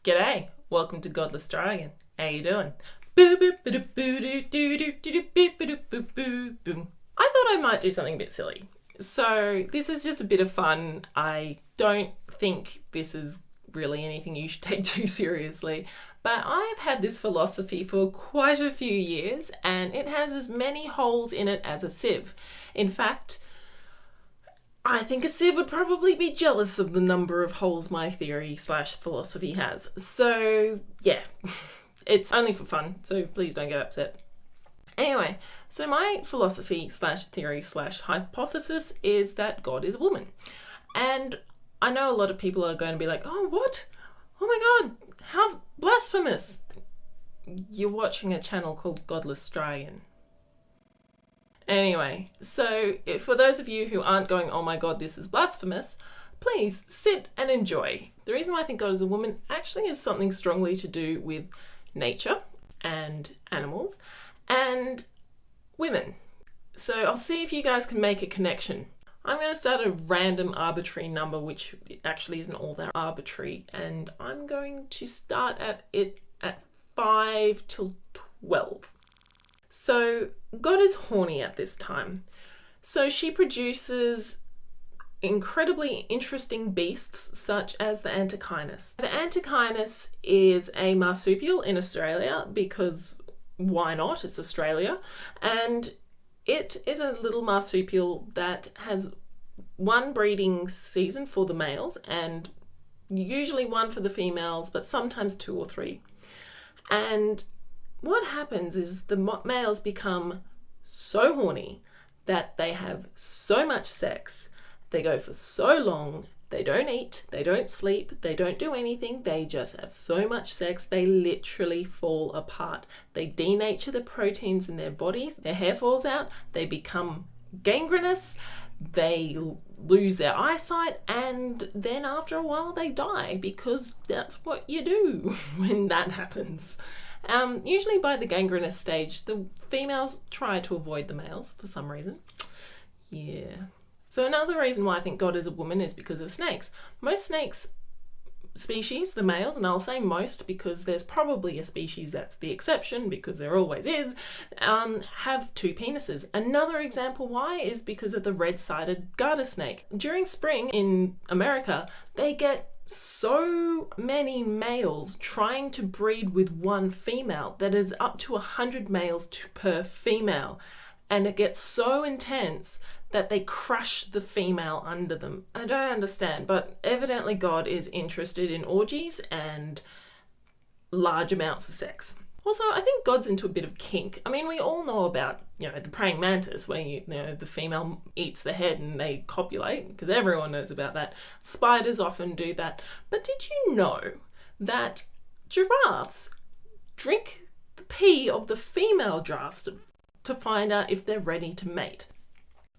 G'day, welcome to Godless Dragon. How you doing? I thought I might do something a bit silly. So this is just a bit of fun. I don't think this is really anything you should take too seriously, but I've had this philosophy for quite a few years and it has as many holes in it as a sieve. In fact, I think a sieve would probably be jealous of the number of holes my theory/philosophy has. So yeah, it's only for fun, so please don't get upset. Anyway, so my philosophy/theory/hypothesis is that God is a woman. And I know a lot of people are going to be like, oh, what? Oh my God, how blasphemous. You're watching a channel called Godless Dragon. Anyway, so for those of you who aren't going, oh my God, this is blasphemous, please sit and enjoy. The reason why I think God is a woman actually has something strongly to do with nature and animals and women. So I'll see if you guys can make a connection. I'm going to start a random arbitrary number, which actually isn't all that arbitrary, and I'm going to start at it at 5 till 12. So God is horny at this time. So she produces incredibly interesting beasts such as the antechinus. The antechinus is a marsupial in Australia because why not? It's Australia. And it is a little marsupial that has one breeding season for the males and usually one for the females, but sometimes 2 or 3. And what happens is the males become so horny that they have so much sex, they go for so long, they don't eat, they don't sleep, they don't do anything, they just have so much sex, they literally fall apart. They denature the proteins in their bodies, their hair falls out, they become gangrenous, they lose their eyesight, and then after a while they die because that's what you do when that happens. Usually by the gangrenous stage, the females try to avoid the males for some reason. Yeah. So another reason why I think God is a woman is because of snakes. Most snakes species, the males, and I'll say most because there's probably a species that's the exception because there always is, have 2 penises. Another example why is because of the red-sided garter snake. During spring in America, they get so many males trying to breed with one female that is up to 100 males per female, and it gets so intense that they crush the female under them. I don't understand, but evidently God is interested in orgies and large amounts of sex. Also, I think God's into a bit of kink. I mean, we all know about, the praying mantis where, the female eats the head and they copulate, because everyone knows about that. Spiders often do that. But did you know that giraffes drink the pee of the female giraffes to find out if they're ready to mate?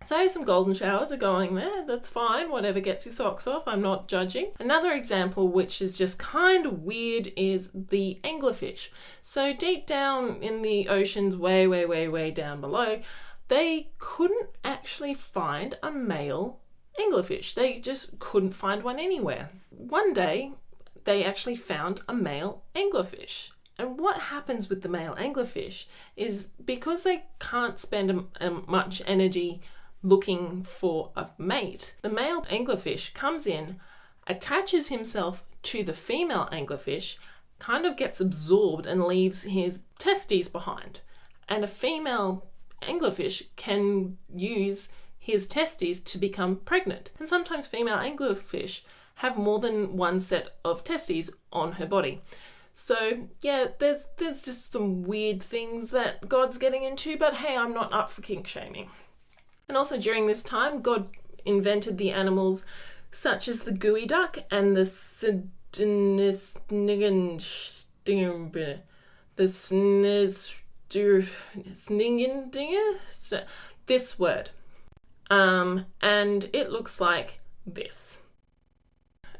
So some golden showers are going there, that's fine, whatever gets your socks off, I'm not judging. Another example which is just kind of weird is the anglerfish. So deep down in the oceans, way down below, they couldn't actually find a male anglerfish. They just couldn't find one anywhere. One day, they actually found a male anglerfish. And what happens with the male anglerfish is because they can't spend much energy looking for a mate, the male anglerfish comes in, attaches himself to the female anglerfish, kind of gets absorbed and leaves his testes behind. And a female anglerfish can use his testes to become pregnant. And sometimes female anglerfish have more than one set of testes on her body. So yeah, there's just some weird things that God's getting into, but hey, I'm not up for kink shaming. And also during this time, God invented the animals such as the gooey duck and the this word. And it looks like this.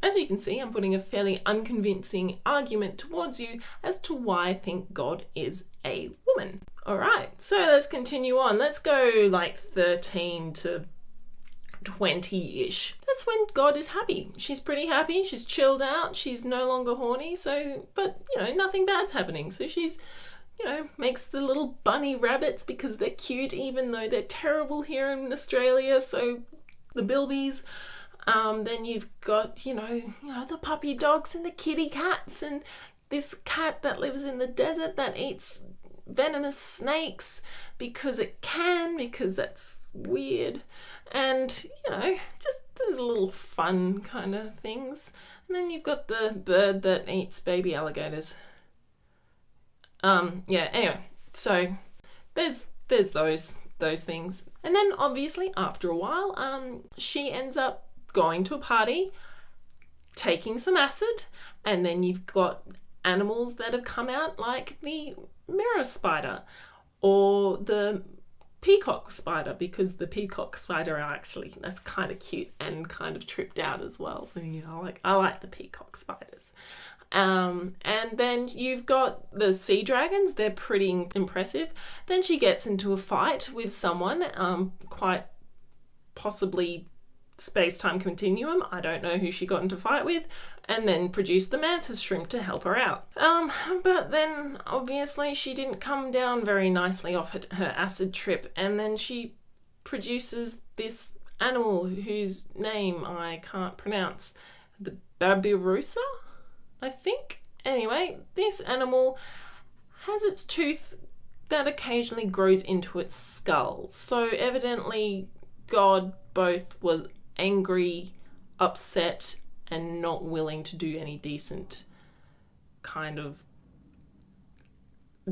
As you can see, I'm putting a fairly unconvincing argument towards you as to why I think God is a woman. All right, so let's continue on. Let's go like 13 to 20-ish. That's when God is happy. She's pretty happy. She's chilled out. She's no longer horny. So, but, nothing bad's happening. So she's, makes the little bunny rabbits because they're cute, even though they're terrible here in Australia. So the bilbies. Then you've got, the puppy dogs and the kitty cats and this cat that lives in the desert that eats venomous snakes because that's weird. And, just those little fun kind of things. And then you've got the bird that eats baby alligators. Anyway, so there's those things. And then obviously after a while, she ends up going to a party, taking some acid, and then you've got animals that have come out like the mirror spider or the peacock spider, because the peacock spider that's kind of cute and kind of tripped out as well. So I like the peacock spiders. And then you've got the sea dragons. They're pretty impressive. Then she gets into a fight with someone, quite possibly space-time continuum. I don't know who she got into a fight with, and then produced the mantis shrimp to help her out. But then obviously she didn't come down very nicely off her acid trip, and then she produces this animal whose name I can't pronounce. The Babirusa, I think. Anyway, this animal has its tooth that occasionally grows into its skull. So evidently God both was angry, upset, and not willing to do any decent kind of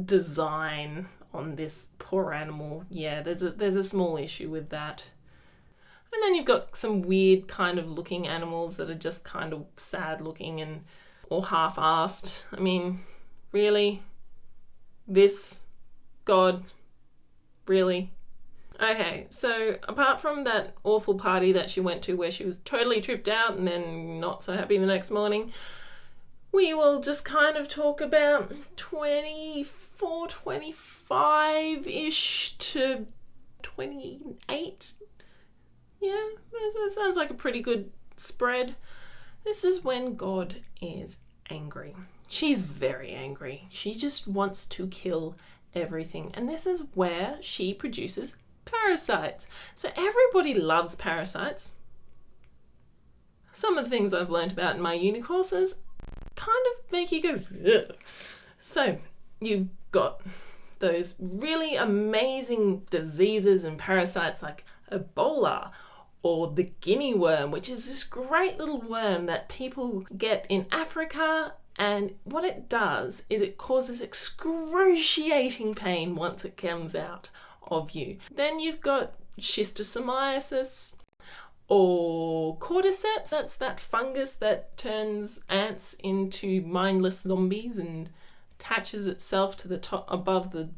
design on this poor animal. Yeah, there's a small issue with that. And then you've got some weird kind of looking animals that are just kind of sad looking or half-assed. I mean, really? This? God? Really? Okay, so apart from that awful party that she went to where she was totally tripped out and then not so happy the next morning, we will just kind of talk about 24, 25-ish to 28. Yeah, that sounds like a pretty good spread. This is when God is angry. She's very angry. She just wants to kill everything. And this is where she produces parasites. So everybody loves parasites. Some of the things I've learned about in my uni courses kind of make you go, ugh. So you've got those really amazing diseases and parasites like Ebola or the guinea worm, which is this great little worm that people get in Africa. And what it does is it causes excruciating pain once it comes out of you. Then you've got schistosomiasis or cordyceps. That's that fungus that turns ants into mindless zombies and attaches itself to the top above the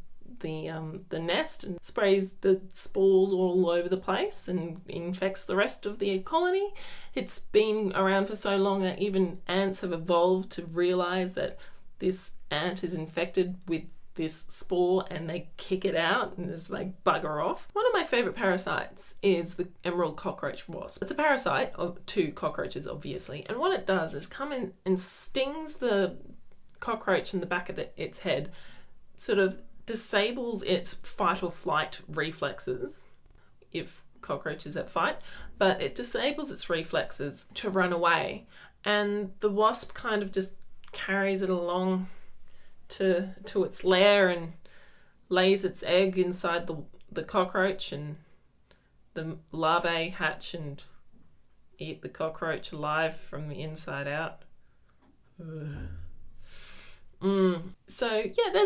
nest and sprays the spores all over the place and infects the rest of the colony. It's been around for so long that even ants have evolved to realize that this ant is infected with this spore and they kick it out and just like bugger off. One of my favorite parasites is the emerald cockroach wasp. It's a parasite to cockroaches, obviously, and what it does is come in and stings the cockroach in the back of its head, sort of disables its fight or flight reflexes if cockroaches at fight, but it disables its reflexes to run away, and the wasp kind of just carries it along to its lair and lays its egg inside the cockroach, and the larvae hatch and eat the cockroach alive from the inside out. So yeah,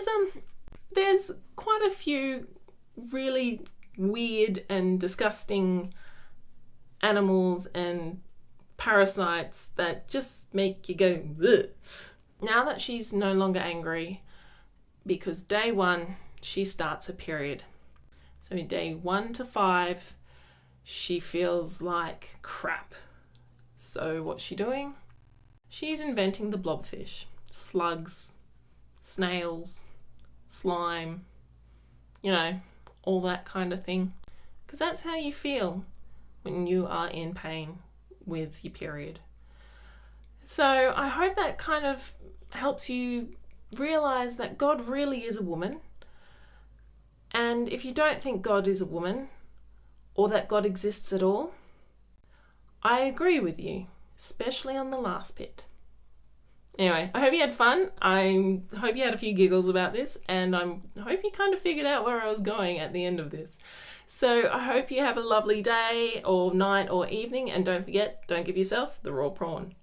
there's quite a few really weird and disgusting animals and parasites that just make you go, ugh. Now that she's no longer angry, because day 1, she starts her period. So day 1 to 5, she feels like crap. So what's she doing? She's inventing the blobfish, slugs, snails, slime, all that kind of thing. Because that's how you feel when you are in pain with your period. So I hope that kind of helps you realize that God really is a woman. And if you don't think God is a woman, or that God exists at all, I agree with you, especially on the last bit. Anyway, I hope you had fun. I hope you had a few giggles about this, and I hope you kind of figured out where I was going at the end of this. So I hope you have a lovely day or night or evening, and don't forget, don't give yourself the raw prawn.